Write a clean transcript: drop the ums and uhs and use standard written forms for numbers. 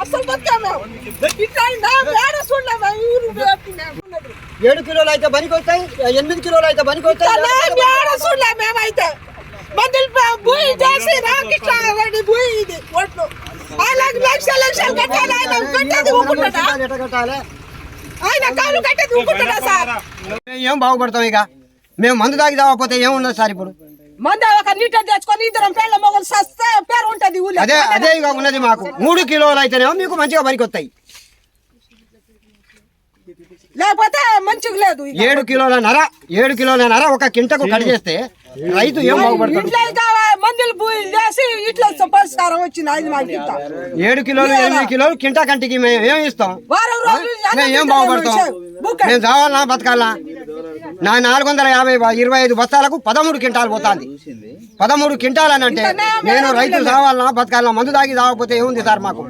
అసలు బతికాము ఇట్లా అయిందా వేడ చూడలేము ఊరు 7 కిలోలు అయితే పనికి వస్తాయి, 8 కిలోలు అయితే పనికి వస్తాయి. వేడ చూడలేము మేమైతే మందులు భూమి చేసి రాకిట్లా భూమి ఇది ఓట్లు అలాగే లక్షలు కట్టాలి ఆయన కట్టేది ఊరుకుంటాడా ఆయన కాలు కట్టేది ఊరుకుంటాడా సార్ ఏం బాగుపడతాం ఇక మేము మందు తాగి తాగకపోతే ఏముండదు సార్ ఇప్పుడు మంద ఒక నీటర్ తెచ్చుకొని ఇద్దరం పేర్ల మొగలు సస్తే పేరు ఉంటది ఊళ్ళో అదే ఇక ఉన్నది మాకు 3 కిలోలు అయితేనేమో మీకు మంచిగా పనికి వస్తాయి, లేకపోతే మంచిగా లేదు 7 కిలోలన్నర ఒక కింటకు కట్ చేస్తే రైతు ఏం బాగుపడతాడు. మందులు చేసి ఇట్లా పరిష్కారం వచ్చింది 5 మాకు 7 కిలోలు 8 కిలోలు కింటా కంటికి మేము ఏం ఇస్తాం, వారం రోజులు మేము ఏం బాగుపడతాం, మేము చావాలన్నా బతకాలనా. నా 425 బస్తాలకు 13 క్వింటాలు పోతుంది. 13 క్వింటాలు అని అంటే నేను రైతు చావాలన్నా బతకాలన్నా, మందు తాగి తాగకపోతే ఏముంది సార్ మాకు.